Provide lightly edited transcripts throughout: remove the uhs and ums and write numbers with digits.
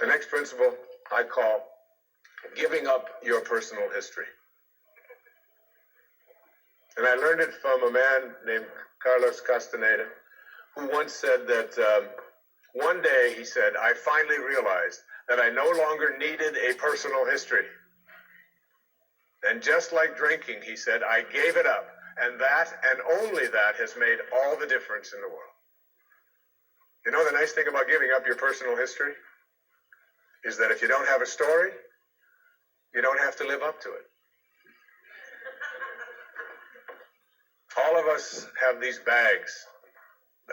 The next principle I call giving up your personal history. And I learned it from a man named Carlos Castaneda, who once said that one day, he said, I finally realized that I no longer needed a personal history. And just like drinking, he said, I gave it up. And that, and only that, has made all the difference in the world. You know the nice thing about giving up your personal history? Is that if you don't have a story, you don't have to live up to it. All of us have these bags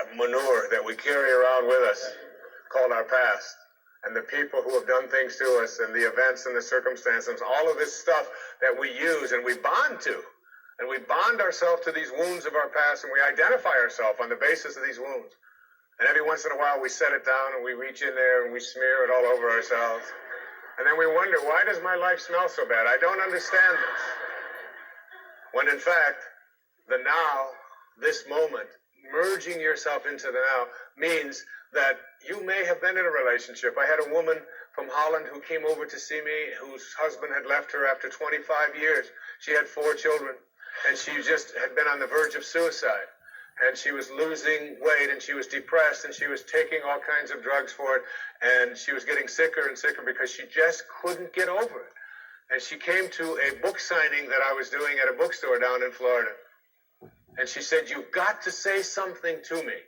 of manure that we carry around with us called our past. And the people who have done things to us and the events and the circumstances, all of this stuff that we use and we bond to. And we bond ourselves to these wounds of our past, and we identify ourselves on the basis of these wounds. And every once in a while we set it down and we reach in there and we smear it all over ourselves. And then we wonder, why does my life smell so bad? I don't understand this. When in fact, the now, this moment, merging yourself into the now means that you may have been in a relationship. I had a woman from Holland who came over to see me whose husband had left her after 25 years. She had 4 children, and she just had been on the verge of suicide. And she was losing weight, and she was depressed, and she was taking all kinds of drugs for it, and she was getting sicker and sicker because she just couldn't get over it. And she came to a book signing that I was doing at a bookstore down in Florida. And she said, you've got to say something to me.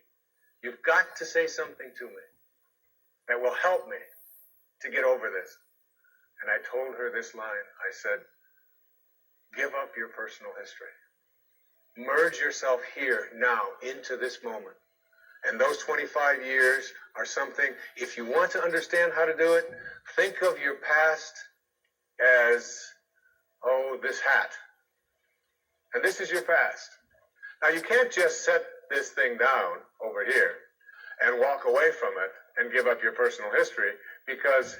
You've got to say something to me that will help me to get over this. And I told her this line. I said, give up your personal history. Merge yourself here, now, into this moment. And those 25 years are something, if you want to understand how to do it, think of your past as, oh, this hat. And this is your past. Now, you can't just set this thing down over here and walk away from it and give up your personal history, because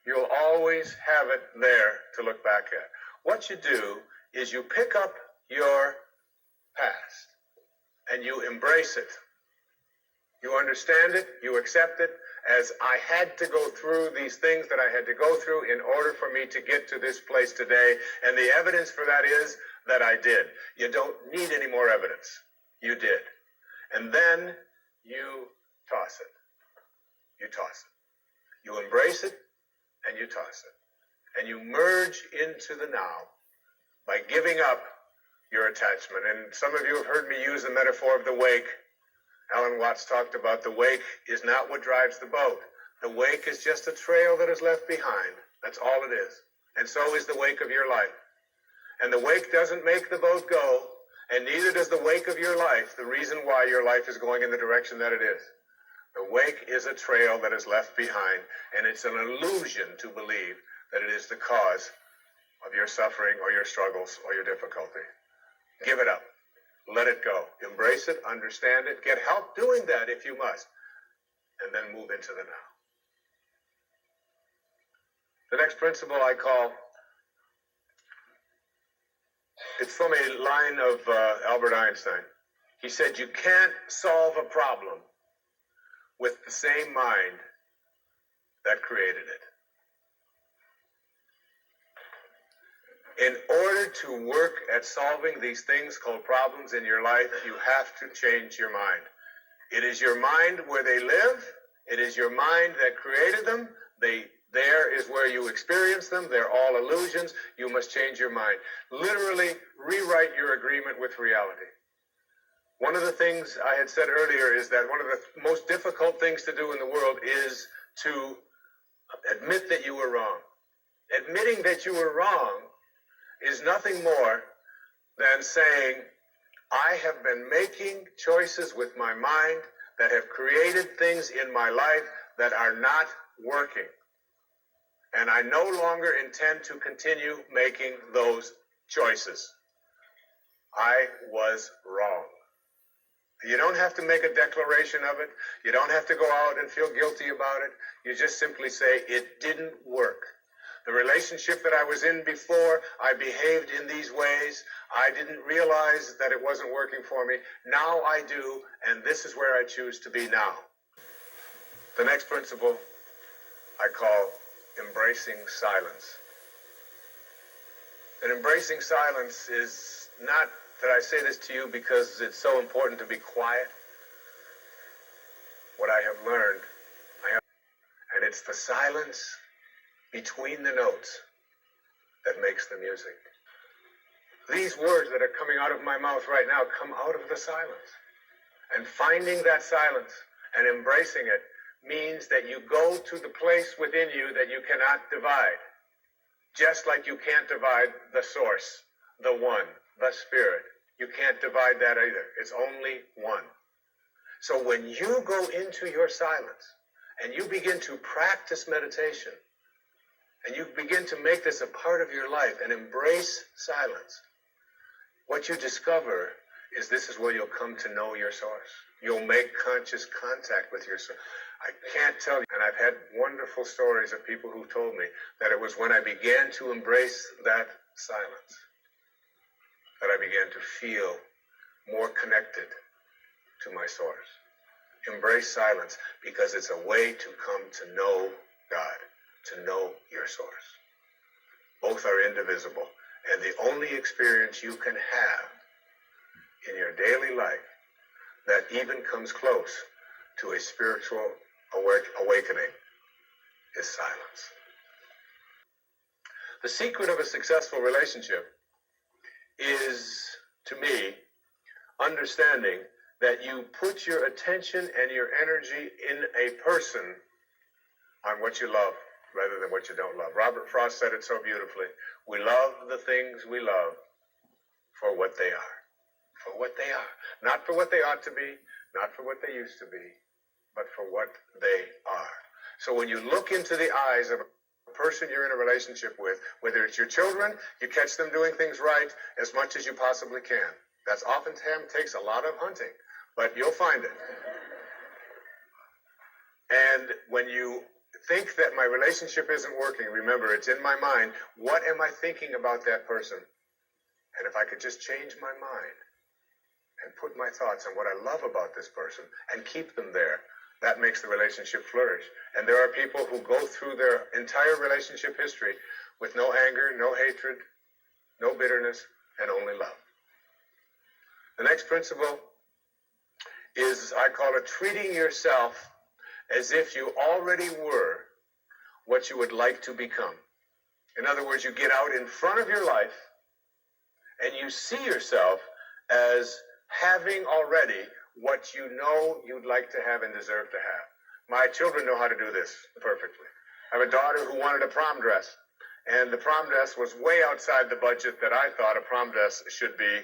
you'll always have it there to look back at. What you do is you pick up your past and you embrace it. You understand it, you accept it, as I had to go through these things that I had to go through in order for me to get to this place today. And the evidence for that is that I did. You don't need any more evidence. You did. And then you toss it. You toss it. You embrace it and you toss it. And you merge into the now by giving up your attachment. And some of you have heard me use the metaphor of the wake. Alan Watts talked about the wake is not what drives the boat. The wake is just a trail that is left behind. That's all it is. And so is the wake of your life. And the wake doesn't make the boat go, and neither does the wake of your life, the reason why your life is going in the direction that it is. The wake is a trail that is left behind, and it's an illusion to believe that it is the cause of your suffering or your struggles or your difficulty. Give it up. Let it go. Embrace it, understand it, get help doing that if you must, and then move into the now. The next principle I call, it's from a line of Albert Einstein. He said, you can't solve a problem with the same mind that created it. In order to work at solving these things called problems in your life, you have to change your mind. It is your mind where they live. It is your mind that created them. There is where you experience them. They're all illusions. You must change your mind. Literally rewrite your agreement with reality. One of the things I had said earlier is that one of the most difficult things to do in the world is to admit that you were wrong. Admitting that you were wrong is nothing more than saying, I have been making choices with my mind that have created things in my life that are not working. And I no longer intend to continue making those choices. I was wrong. You don't have to make a declaration of it. You don't have to go out and feel guilty about it. You just simply say, it didn't work. The relationship that I was in before, I behaved in these ways. I didn't realize that it wasn't working for me. Now I do, and this is where I choose to be now. The next principle I call embracing silence. And embracing silence is not that I say this to you because it's so important to be quiet. What I have learned, and it's the silence between the notes that makes the music. These words that are coming out of my mouth right now come out of the silence. And finding that silence and embracing it means that you go to the place within you that you cannot divide. Just like you can't divide the source, the one, the spirit. You can't divide that either. It's only one. So when you go into your silence and you begin to practice meditation and you begin to make this a part of your life and embrace silence, what you discover is this is where you'll come to know your source. You'll make conscious contact with your source. I can't tell you, and I've had wonderful stories of people who told me that it was when I began to embrace that silence that I began to feel more connected to my source. Embrace silence because it's a way to come to know God, to know your source. Both are indivisible, and the only experience you can have in your daily life that even comes close to a spiritual awakening is silence. The secret of a successful relationship is, to me, understanding that you put your attention and your energy in a person on what you love rather than what you don't love. Robert Frost said it so beautifully. We love the things we love for what they are. For what they are. Not for what they ought to be, not for what they used to be, but for what they are. So when you look into the eyes of a person you're in a relationship with, whether it's your children, you catch them doing things right as much as you possibly can. That's often takes a lot of hunting, but you'll find it. And when you think that my relationship isn't working, remember, it's in my mind. What am I thinking about that person? And if I could just change my mind and put my thoughts on what I love about this person and keep them there, that makes the relationship flourish. And there are people who go through their entire relationship history with no anger, no hatred, no bitterness, and only love. The next principle is, I call it, treating yourself as if you already were what you would like to become. In other words, you get out in front of your life and you see yourself as having already what you know you'd like to have and deserve to have. My children know how to do this perfectly. I have a daughter who wanted a prom dress, and the prom dress was way outside the budget that I thought a prom dress should be.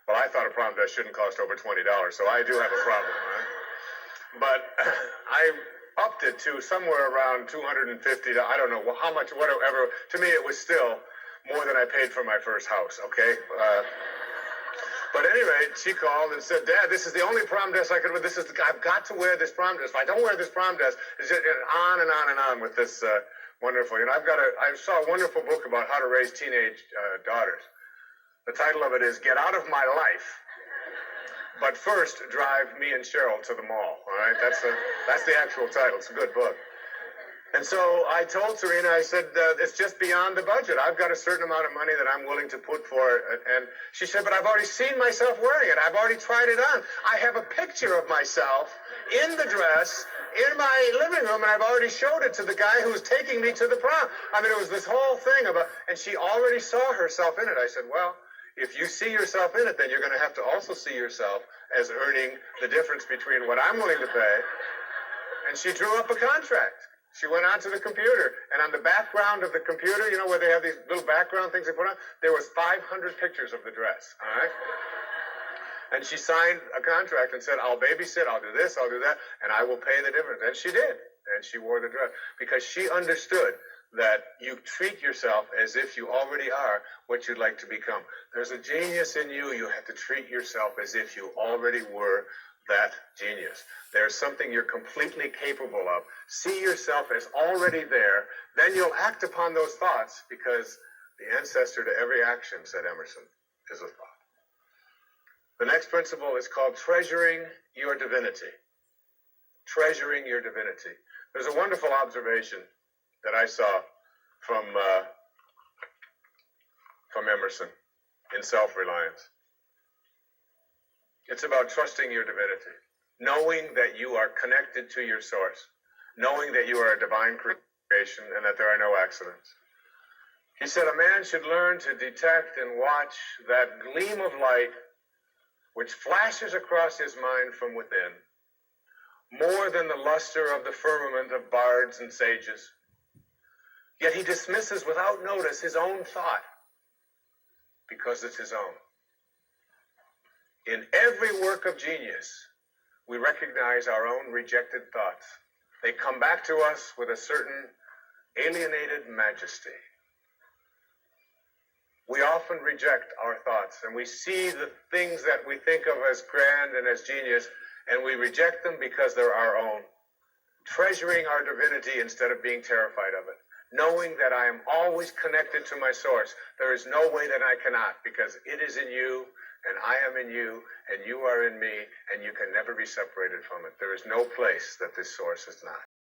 I thought a prom dress shouldn't cost over $20, so I do have a problem, right? But I upped it to somewhere around $250. I don't know how much, whatever. To me, it was still more than I paid for my first house, okay? But at any rate, she called and said, Dad, this is the only prom dress I could wear. I've got to wear this prom dress. If I don't wear this prom dress, it's just on and on and on with this wonderful. I saw a wonderful book about how to raise teenage daughters. The title of it is Get Out of My Life, but first drive me and Cheryl to the mall. All right, that's the actual title. It's a good book. And so I told Serena, I said, it's just beyond the budget. I've got a certain amount of money that I'm willing to put for it. And she said, but I've already seen myself wearing it. I've already tried it on. I have a picture of myself in the dress in my living room, and I've already showed it to the guy who was taking me to the prom. I mean, it was this whole thing about, and she already saw herself in it. I said, well, if you see yourself in it, then you're going to have to also see yourself as earning the difference between what I'm willing to pay. And she drew up a contract. She went onto the computer, and on the background of the computer, you know, where they have these little background things they put on, there was 500 pictures of the dress, all right? And she signed a contract and said, I'll babysit, I'll do this, I'll do that, and I will pay the difference. And she did, and she wore the dress, because she understood that you treat yourself as if you already are what you'd like to become. There's a genius in you. You have to treat yourself as if you already were that genius. There's something you're completely capable of. See yourself as already there. Then you'll act upon those thoughts, because the ancestor to every action, said Emerson, is a thought. The next principle is called treasuring your divinity. Treasuring your divinity. There's a wonderful observation that I saw from Emerson in Self-Reliance. It's about trusting your divinity, knowing that you are connected to your source, knowing that you are a divine creation and that there are no accidents. He said a man should learn to detect and watch that gleam of light which flashes across his mind from within, more than the luster of the firmament of bards and sages. Yet he dismisses without notice his own thought, because it's his own. In every work of genius, we recognize our own rejected thoughts. They come back to us with a certain alienated majesty. We often reject our thoughts, and we see the things that we think of as grand and as genius, and we reject them because they're our own, treasuring our divinity instead of being terrified of it, knowing that I am always connected to my source. There is no way that I cannot, because it is in you, and I am in you, and you are in me, and you can never be separated from it. There is no place that this source is not.